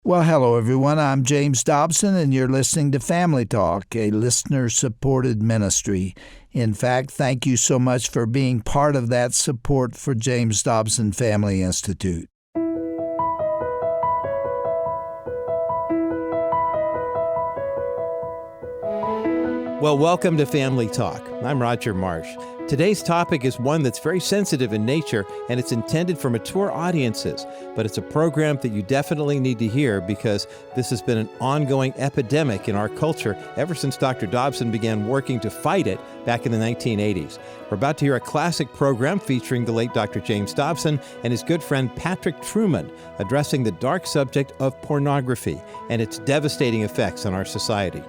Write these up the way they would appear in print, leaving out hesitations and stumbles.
Well, hello, everyone. I'm James Dobson, and you're listening to Family Talk, a listener-supported ministry. In fact, thank you so much for being part of that support for James Dobson Family Institute. Well, welcome to Family Talk. I'm Roger Marsh. Today's topic is one that's very sensitive in nature, and it's intended for mature audiences. But it's a program that you definitely need to hear because this has been an ongoing epidemic in our culture ever since Dr. Dobson began working to fight it back in the 1980s. We're about to hear a classic program featuring the late Dr. James Dobson and his good friend Patrick Trueman addressing the dark subject of pornography and its devastating effects on our society.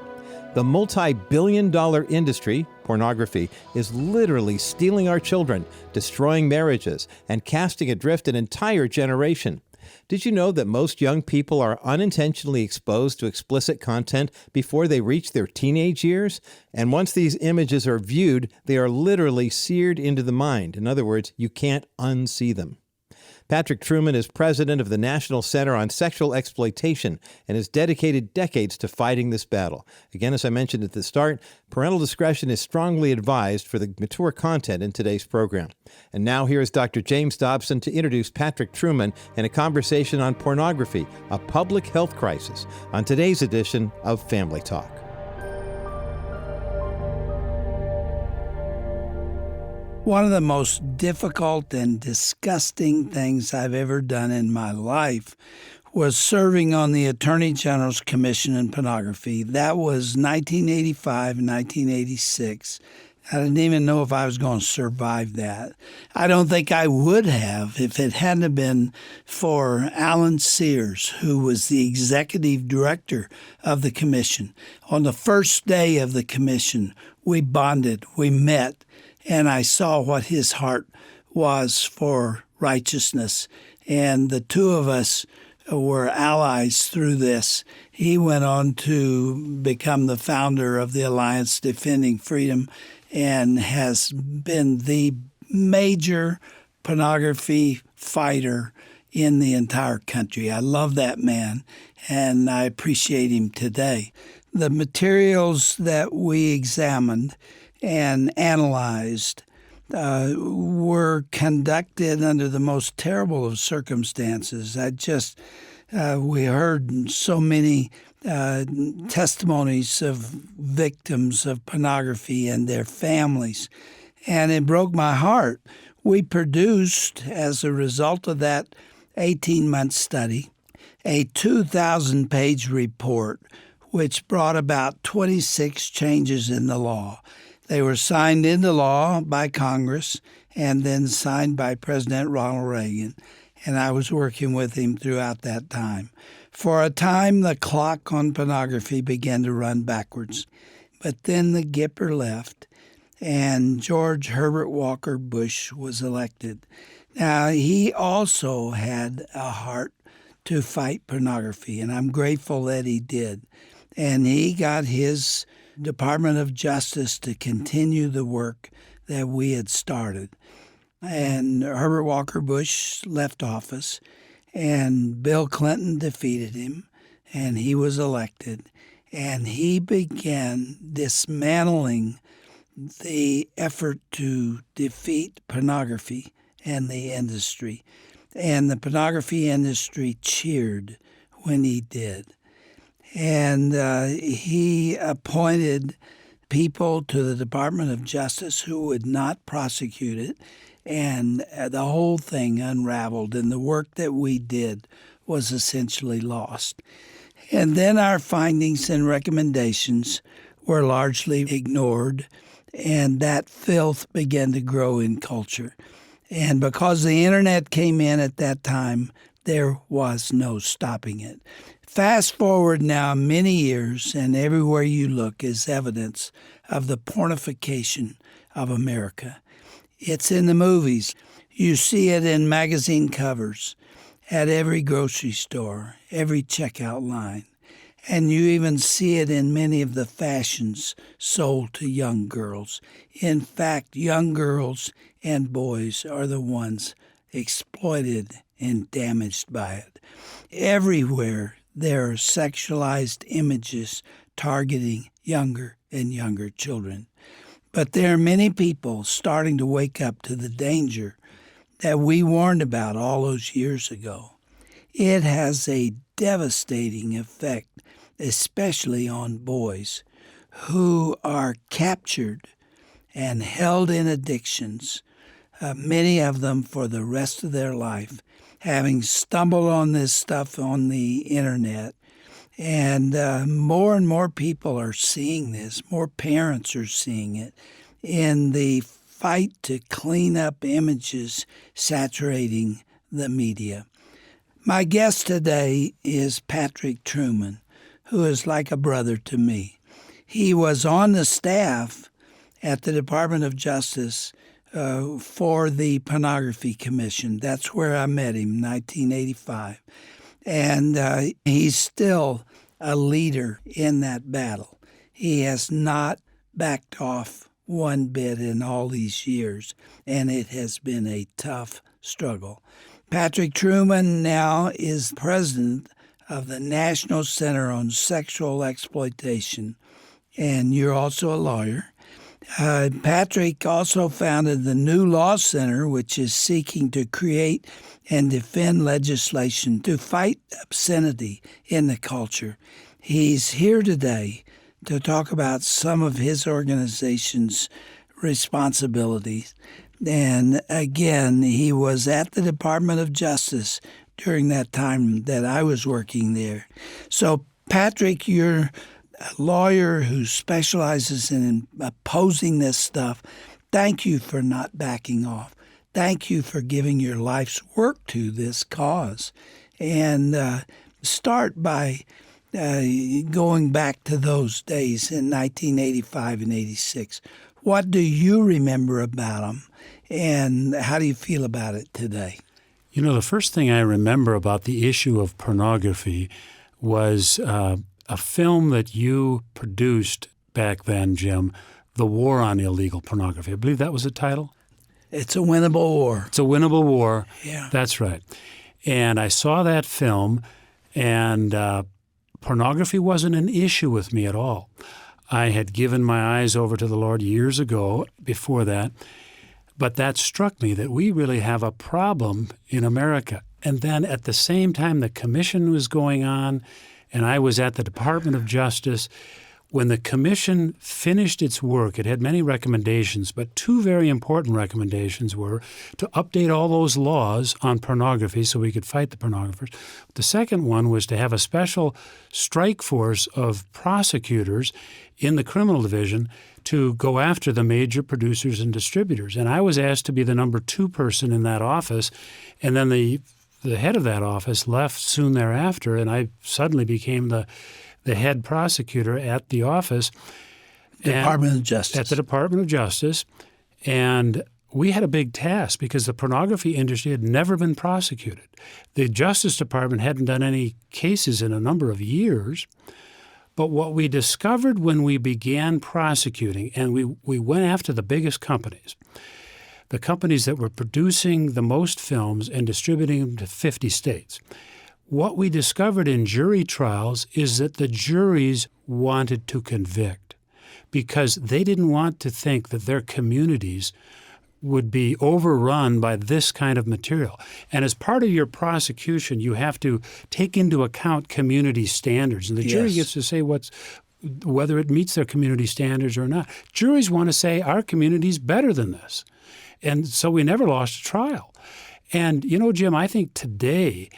The multi-billion-dollar industry, pornography, is literally stealing our children, destroying marriages, and casting adrift an entire generation. Did you know that most young people are unintentionally exposed to explicit content before they reach their teenage years? And once these images are viewed, they are literally seared into the mind. In other words, you can't unsee them. Patrick Trueman is president of the National Center on Sexual Exploitation and has dedicated decades to fighting this battle. Again, as I mentioned at the start, parental discretion is strongly advised for the mature content in today's program. And now here is Dr. James Dobson to introduce Patrick Trueman in a conversation on pornography, a public health crisis, on today's edition of Family Talk. One of the most difficult and disgusting things I've ever done in my life was serving on the Attorney General's Commission on Pornography. That was 1985 and 1986. I didn't even know if I was going to survive that. I don't think I would have if it hadn't been for Alan Sears, who was the executive director of the commission. On the first day of the commission, we bonded, we met, and I saw what his heart was for righteousness. And the two of us were allies through this. He went on to become the founder of the Alliance Defending Freedom and has been the major pornography fighter in the entire country. I love that man, and I appreciate him today. The materials that we examined and analyzed were conducted under the most terrible of circumstances. We heard so many testimonies of victims of pornography and their families, and it broke my heart. We produced, as a result of that 18-month study, a 2,000-page report which brought about 26 changes in the law. They were signed into law by Congress and then signed by President Ronald Reagan, and I was working with him throughout that time. For a time, the clock on pornography began to run backwards, but then the Gipper left, and George Herbert Walker Bush was elected. Now, he also had a heart to fight pornography, and I'm grateful that he did. And he got his Department of Justice to continue the work that we had started. And Herbert Walker Bush left office, and Bill Clinton defeated him, and he was elected. And he began dismantling the effort to defeat pornography and the industry. And the pornography industry cheered when he did. And he appointed people to the Department of Justice who would not prosecute it, and the whole thing unraveled, and the work that we did was essentially lost. And then our findings and recommendations were largely ignored, and that filth began to grow in culture. And because the internet came in at that time, there was no stopping it. Fast forward now many years, and everywhere you look is evidence of the pornification of America. It's in the movies. You see it in magazine covers, at every grocery store, every checkout line. And you even see it in many of the fashions sold to young girls. In fact, young girls and boys are the ones exploited and damaged by it. Everywhere there are sexualized images targeting younger and younger children. But there are many people starting to wake up to the danger that we warned about all those years ago. It has a devastating effect, especially on boys who are captured and held in addictions, many of them for the rest of their life, having stumbled on this stuff on the internet. And more people are seeing this. More parents are seeing it in the fight to clean up images saturating the media. My guest today is Patrick Trueman, who is like a brother to me. He was on the staff at the Department of Justice for the Pornography Commission. That's where I met him in 1985. And he's still a leader in that battle. He has not backed off one bit in all these years, and it has been a tough struggle. Patrick Trueman now is president of the National Center on Sexual Exploitation, and you're also a lawyer. Patrick also founded the New Law Center, which is seeking to create and defend legislation to fight obscenity in the culture. He's here today to talk about some of his organization's responsibilities. And again, he was at the Department of Justice during that time that I was working there. So, Patrick, you're a lawyer who specializes in opposing this stuff. Thank you for not backing off. Thank you for giving your life's work to this cause. And start by going back to those days in 1985 and 86. What do you remember about them, and how do you feel about it today? You know, the first thing I remember about the issue of pornography was a film that you produced back then, Jim, The War on Illegal Pornography. I believe that was the title? It's a winnable war. It's a winnable war. Yeah. That's right. And I saw that film, and pornography wasn't an issue with me at all. I had given my eyes over to the Lord years ago before that, but that struck me that we really have a problem in America. And then at the same time, the commission was going on, and I was at the Department of Justice. When the commission finished its work, it had many recommendations, but two very important recommendations were to update all those laws on pornography so we could fight the pornographers. The second one was to have a special strike force of prosecutors in the criminal division to go after the major producers and distributors. And I was asked to be the number 2 person in that office, and then the head of that office left soon thereafter, and I suddenly became the head prosecutor at the office. Department of Justice. At the Department of Justice. And we had a big task because the pornography industry had never been prosecuted. The Justice Department hadn't done any cases in a number of years. But what we discovered when we began prosecuting, and we went after the biggest companies, the companies that were producing the most films and distributing them to 50 states, what we discovered in jury trials is that the juries wanted to convict because they didn't want to think that their communities would be overrun by this kind of material. And as part of your prosecution, you have to take into account community standards. And the jury gets to say whether it meets their community standards or not. Juries want to say our community's better than this. And so we never lost a trial. And, you know, Jim, I think today,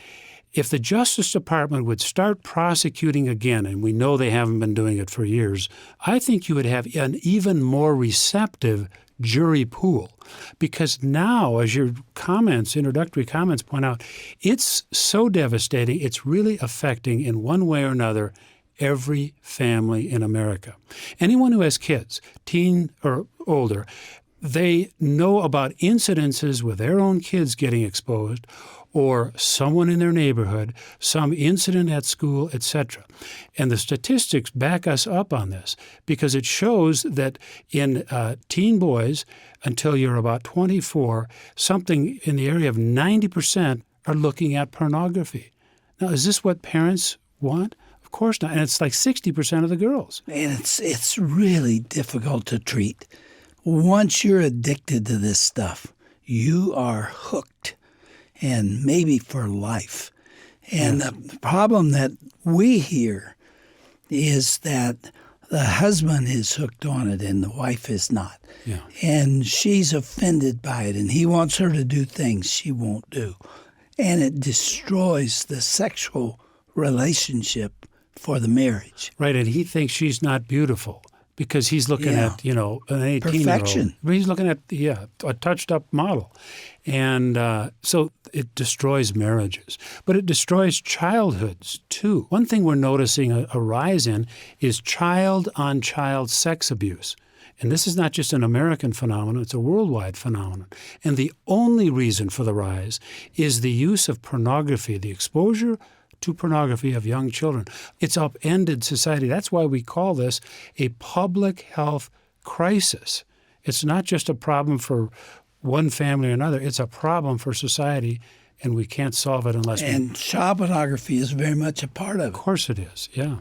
if the Justice Department would start prosecuting again, and we know they haven't been doing it for years, I think you would have an even more receptive jury pool. Because now, as your introductory comments point out, it's so devastating, it's really affecting in one way or another every family in America. Anyone who has kids, teen or older, they know about incidences with their own kids getting exposed or someone in their neighborhood, some incident at school, etc. And the statistics back us up on this because it shows that in teen boys, until you're about 24, something in the area of 90% are looking at pornography. Now, is this what parents want? Of course not. And it's like 60% of the girls. And it's really difficult to treat. Once you're addicted to this stuff, you are hooked, and maybe for life. And the problem that we hear is that the husband is hooked on it and the wife is not. Yeah. And she's offended by it, and he wants her to do things she won't do. And it destroys the sexual relationship for the marriage. Right, and he thinks she's not beautiful because he's looking at, an 18-year-old. Perfection. He's looking at, a touched-up model. And so it destroys marriages. But it destroys childhoods, too. One thing we're noticing a rise in is child-on-child sex abuse. And this is not just an American phenomenon, it's a worldwide phenomenon. And the only reason for the rise is the use of pornography, the exposure to pornography of young children. It's upended society. That's why we call this a public health crisis. It's not just a problem for one family or another. It's a problem for society, and we can't solve it unless And child pornography is very much a part of it. Of course it is, yeah.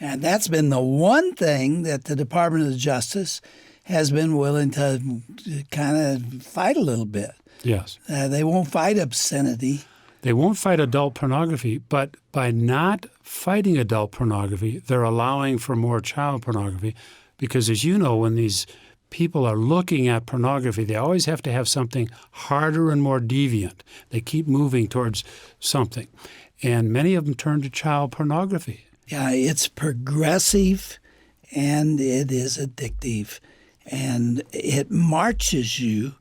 And that's been the one thing that the Department of Justice has been willing to kind of fight a little bit. Yes. They won't fight obscenity. They won't fight adult pornography, but by not fighting adult pornography, they're allowing for more child pornography because, as you know, when these people are looking at pornography, they always have to have something harder and more deviant. They keep moving towards something. And many of them turn to child pornography. Yeah, it's progressive and it is addictive. And it marches you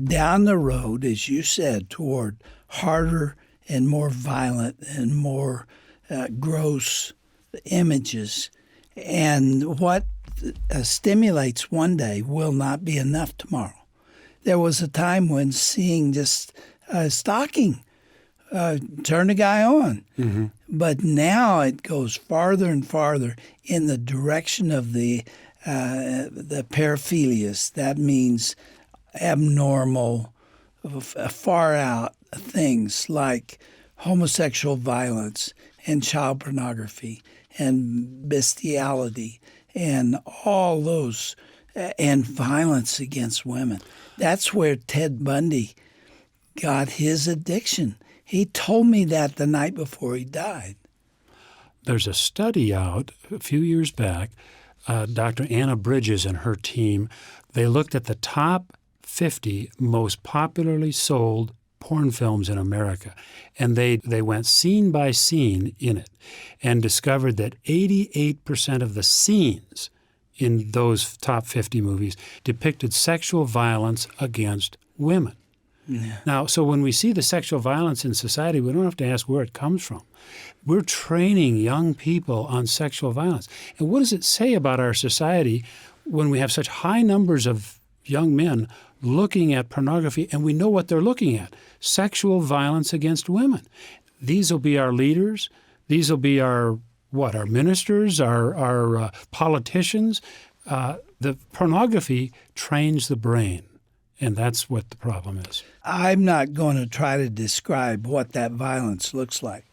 down the road, as you said, toward harder and more violent and more gross images. And what stimulates one day will not be enough tomorrow. There was a time when seeing just stalking turned a guy on. Mm-hmm. But now it goes farther and farther in the direction of the paraphilias. That means abnormal, far out things like homosexual violence and child pornography and bestiality and all those, and violence against women. That's where Ted Bundy got his addiction. He told me that the night before he died. There's a study out a few years back, Dr. Anna Bridges and her team, they looked at the top 50 most popularly sold porn films in America. And they went scene by scene in it and discovered that 88% of the scenes in those top 50 movies depicted sexual violence against women. Yeah. Now, so when we see the sexual violence in society, we don't have to ask where it comes from. We're training young people on sexual violence. And what does it say about our society when we have such high numbers of young men looking at pornography and we know what they're looking at? Sexual violence against women. These will be our leaders. These will be our ministers, our politicians. The pornography trains the brain. And that's what the problem is. I'm not going to try to describe what that violence looks like,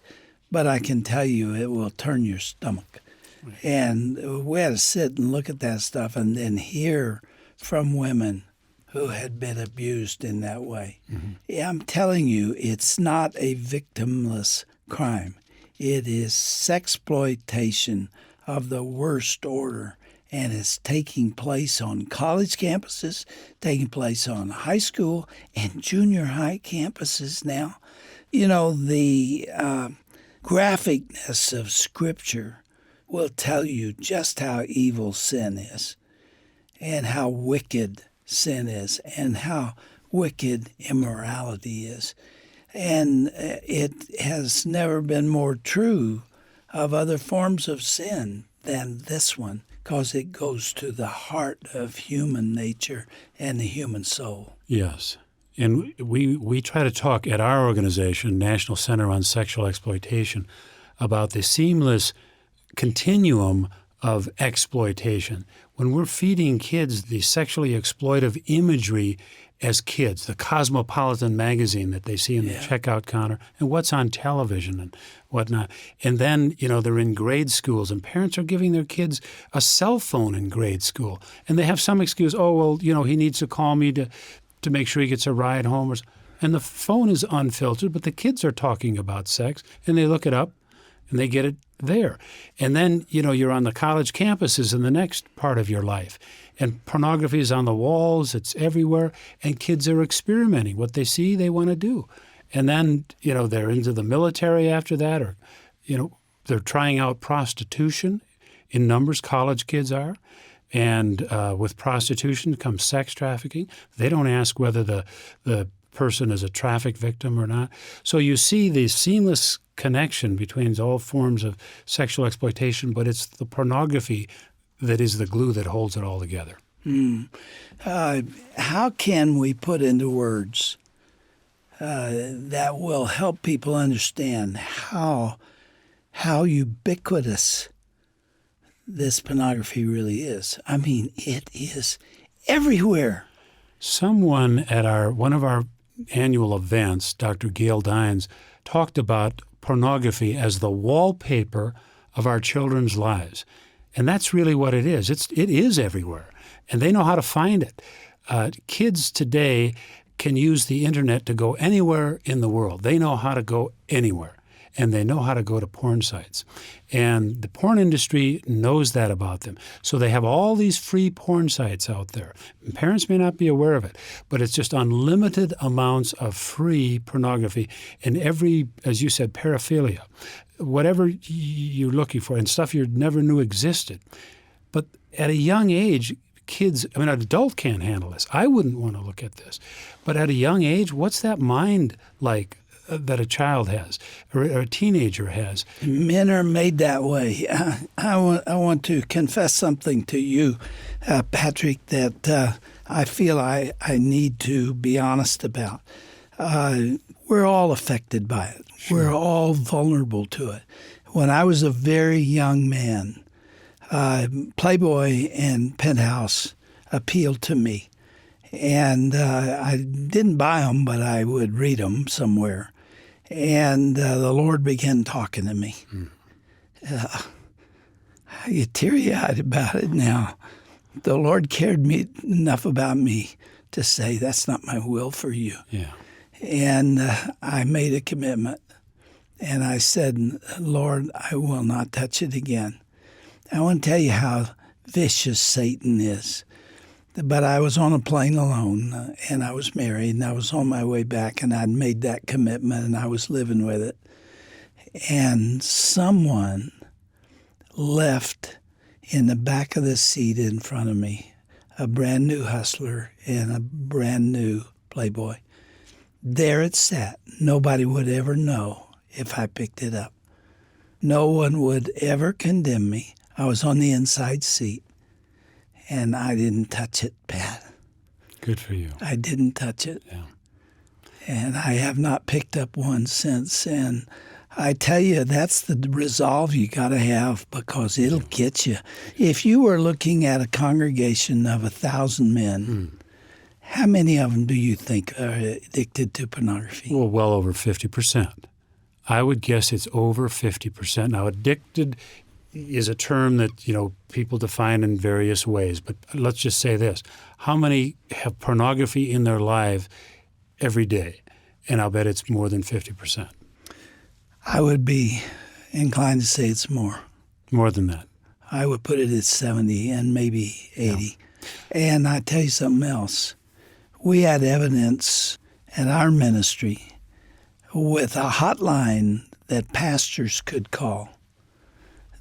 but I can tell you it will turn your stomach. Right. And we had to sit and look at that stuff and then hear from women who had been abused in that way. Mm-hmm. Yeah, I'm telling you, it's not a victimless crime. It is sexploitation of the worst order. And it's taking place on college campuses, taking place on high school and junior high campuses now. You know, the graphicness of Scripture will tell you just how evil sin is and how wicked sin is and how wicked immorality is. And it has never been more true of other forms of sin than this one, because it goes to the heart of human nature and the human soul. Yes. And we try to talk at our organization, National Center on Sexual Exploitation, about the seamless continuum of exploitation. When we're feeding kids the sexually exploitive imagery as kids, the Cosmopolitan magazine that they see in the checkout counter, and what's on television and whatnot. And then, they're in grade schools, and parents are giving their kids a cell phone in grade school. And they have some excuse, he needs to call me to make sure he gets a ride home. And the phone is unfiltered, but the kids are talking about sex, and they look it up, and they get it there. And then, you're on the college campuses in the next part of your life. And pornography is on the walls, it's everywhere, and kids are experimenting. What they see, they want to do. And then, they're into the military after that, or, they're trying out prostitution. In numbers, college kids are. And with prostitution comes sex trafficking. They don't ask whether the person is a traffic victim or not. So you see the seamless connection between all forms of sexual exploitation, but it's the pornography that is the glue that holds it all together. How can we put into words that will help people understand how ubiquitous this pornography really is? I mean, it is everywhere. Someone at one of our annual events, Dr. Gail Dines, talked about pornography as the wallpaper of our children's lives. And that's really what it is. It is everywhere, and they know how to find it. Kids today can use the internet to go anywhere in the world. They know how to go anywhere, and they know how to go to porn sites. And the porn industry knows that about them. So they have all these free porn sites out there. And parents may not be aware of it, but it's just unlimited amounts of free pornography and every, as you said, paraphilia, whatever you're looking for, and stuff you never knew existed. But at a young age, kids, an adult can't handle this. I wouldn't want to look at this. But at a young age, what's that mind like that a child has or a teenager has? Men are made that way. I want to confess something to you, Patrick, that I feel I need to be honest about. We're all affected by it. Sure. We're all vulnerable to it. When I was a very young man, Playboy and Penthouse appealed to me. And I didn't buy them, but I would read them somewhere. And the Lord began talking to me. I get teary-eyed about it now. The Lord cared enough about me to say, that's not my will for you. Yeah. And I made a commitment. And I said, Lord, I will not touch it again. I want to tell you how vicious Satan is. But I was on a plane alone, and I was married, and I was on my way back, and I'd made that commitment, and I was living with it. And someone left in the back of the seat in front of me a brand new Hustler and a brand new Playboy. There it sat. Nobody would ever know if I picked it up. No one would ever condemn me. I was on the inside seat. And I didn't touch it, Pat. Good for you. I didn't touch it. Yeah. And I have not picked up one since. And I tell you, that's the resolve you got to have, because it'll get you. If you were looking at a congregation of 1,000 men, how many of them do you think are addicted to pornography? Well over 50%. I would guess it's over 50%. Now, addicted is a term that, people define in various ways. But let's just say this. How many have pornography in their life every day? And I'll bet it's more than 50%. I would be inclined to say it's more. More than that. I would put it at 70 and maybe 80. Yeah. And I tell you something else. We had evidence at our ministry with a hotline that pastors could call.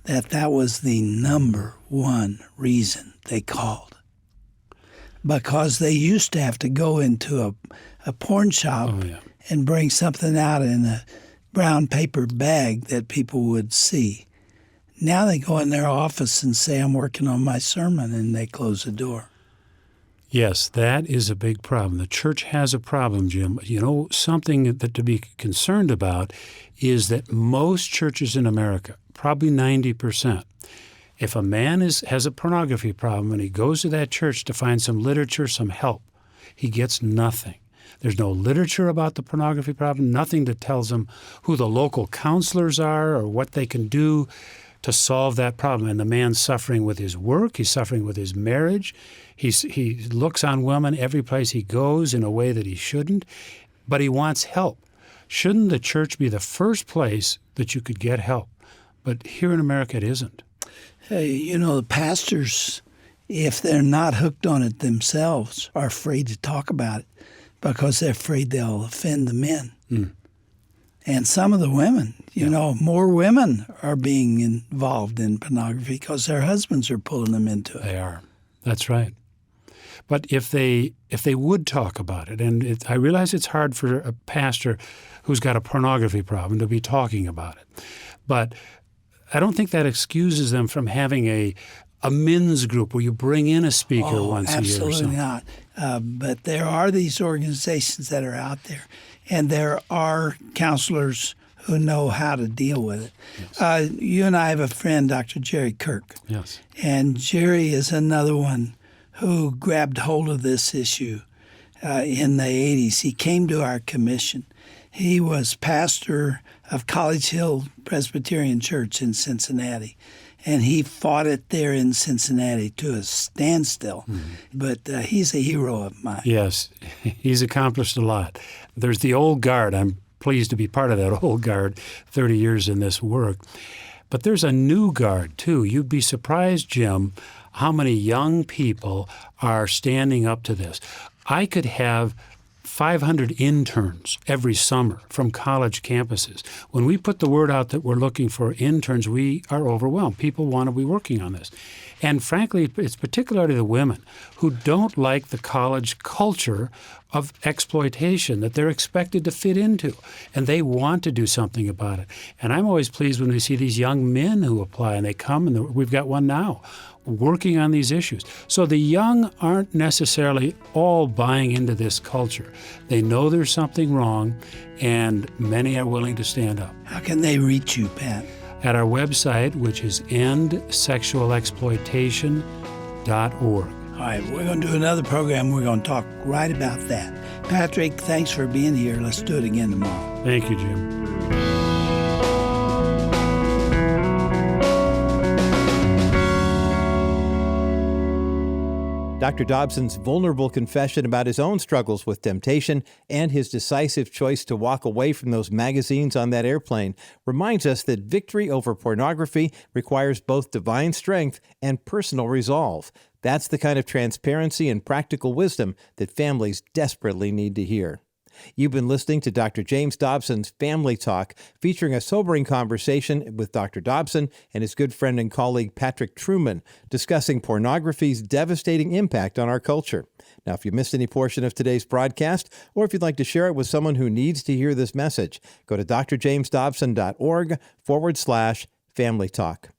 That was the number one reason they called. Because they used to have to go into a porn shop and bring something out in a brown paper bag that people would see. Now they go in their office and say, I'm working on my sermon, and they close the door. Yes, that is a big problem. The church has a problem, Jim. Something that to be concerned about is that most churches in America, probably 90%, if a man has a pornography problem and he goes to that church to find some literature, some help, He gets nothing. There's no literature about the pornography problem, nothing that tells him who the local counselors are or what they can do to solve that problem. And the man's suffering with his work. He's suffering with his marriage. He looks on women every place he goes in a way that he shouldn't, but he wants help. Shouldn't the church be the first place that you could get help? But here in America, it isn't. Hey, the pastors, if they're not hooked on it themselves, are afraid to talk about it because they're afraid they'll offend the men. And some of the women, more women are being involved in pornography because their husbands are pulling them into it. They are. That's right. But if they would talk about it, and I realize it's hard for a pastor who's got a pornography problem to be talking about it, but I don't think that excuses them from having a men's group where you bring in a speaker once a year or something. Absolutely not. But there are these organizations that are out there, and there are counselors who know how to deal with it. Yes. You and I have a friend, Dr. Jerry Kirk. Yes. And Jerry is another one who grabbed hold of this issue in the 80s. He came to our commission. He was pastor of College Hill Presbyterian Church in Cincinnati, and he fought it there in Cincinnati to a standstill. But he's a hero of mine. Yes, he's accomplished a lot. There's the old guard. I'm pleased to be part of that old guard, 30 years in this work. But there's a new guard, too. You'd be surprised, Jim, how many young people are standing up to this. I could have 500 interns every summer from college campuses. When we put the word out that we're looking for interns, we are overwhelmed. People want to be working on this. And frankly, it's particularly the women who don't like the college culture of exploitation that they're expected to fit into, and they want to do something about it. And I'm always pleased when we see these young men who apply, and they come, and we've got one now, working on these issues. So the young aren't necessarily all buying into this culture. They know there's something wrong, and many are willing to stand up. How can they reach you, Pat? At our website, which is endsexualexploitation.org. All right, we're going to do another program. We're going to talk right about that. Patrick, thanks for being here. Let's do it again tomorrow. Thank you, Jim. Dr. Dobson's vulnerable confession about his own struggles with temptation and his decisive choice to walk away from those magazines on that airplane reminds us that victory over pornography requires both divine strength and personal resolve. That's the kind of transparency and practical wisdom that families desperately need to hear. You've been listening to Dr. James Dobson's Family Talk, featuring a sobering conversation with Dr. Dobson and his good friend and colleague Patrick Trueman, discussing pornography's devastating impact on our culture. Now, if you missed any portion of today's broadcast, or if you'd like to share it with someone who needs to hear this message, go to drjamesdobson.org/Family Talk.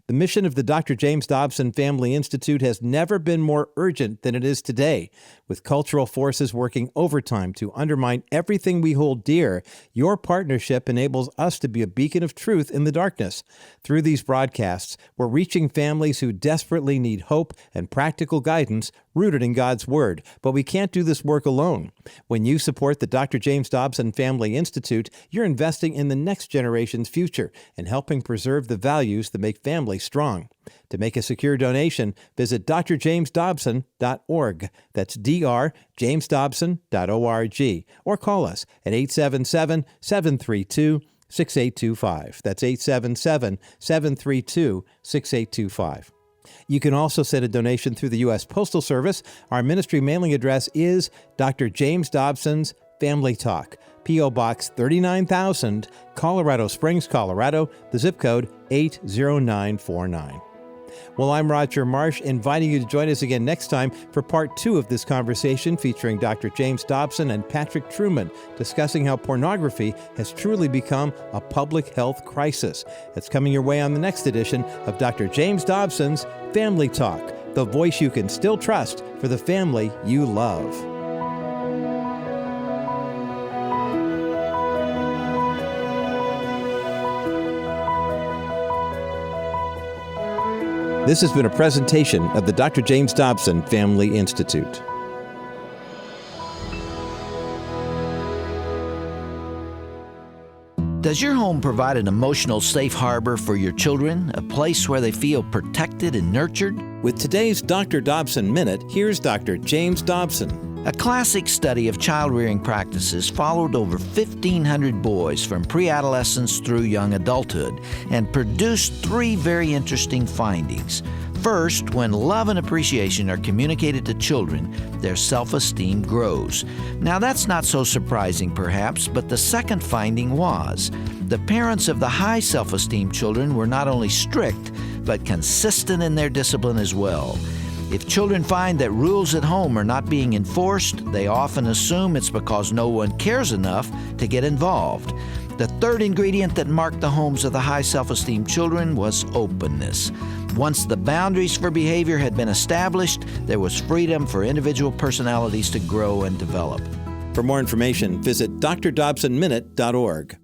The mission of the Dr. James Dobson Family Institute has never been more urgent than it is today. With cultural forces working overtime to undermine everything we hold dear, your partnership enables us to be a beacon of truth in the darkness. Through these broadcasts, we're reaching families who desperately need hope and practical guidance rooted in God's Word. But we can't do this work alone. When you support the Dr. James Dobson Family Institute, you're investing in the next generation's future and helping preserve the values that make families strong. To make a secure donation, visit drjamesdobson.org. That's drjamesdobson.org. Or call us at 877-732-6825. That's 877-732-6825. You can also send a donation through the U.S. Postal Service. Our ministry mailing address is Dr. James Dobson's Family Talk, P.O. Box 39,000, Colorado Springs, Colorado, the zip code 80949. Well, I'm Roger Marsh, inviting you to join us again next time for part 2 of this conversation featuring Dr. James Dobson and Patrick Trueman, discussing how pornography has truly become a public health crisis. That's coming your way on the next edition of Dr. James Dobson's Family Talk, the voice you can still trust for the family you love. This has been a presentation of the Dr. James Dobson Family Institute. Does your home provide an emotional safe harbor for your children, a place where they feel protected and nurtured? With today's Dr. Dobson Minute, here's Dr. James Dobson. A classic study of child-rearing practices followed over 1,500 boys from pre-adolescence through young adulthood and produced 3 very interesting findings. First, when love and appreciation are communicated to children, their self-esteem grows. Now, that's not so surprising, perhaps, but the second finding was the parents of the high self-esteem children were not only strict, but consistent in their discipline as well. If children find that rules at home are not being enforced, they often assume it's because no one cares enough to get involved. The third ingredient that marked the homes of the high self-esteem children was openness. Once the boundaries for behavior had been established, there was freedom for individual personalities to grow and develop. For more information, visit drdobsonminute.org.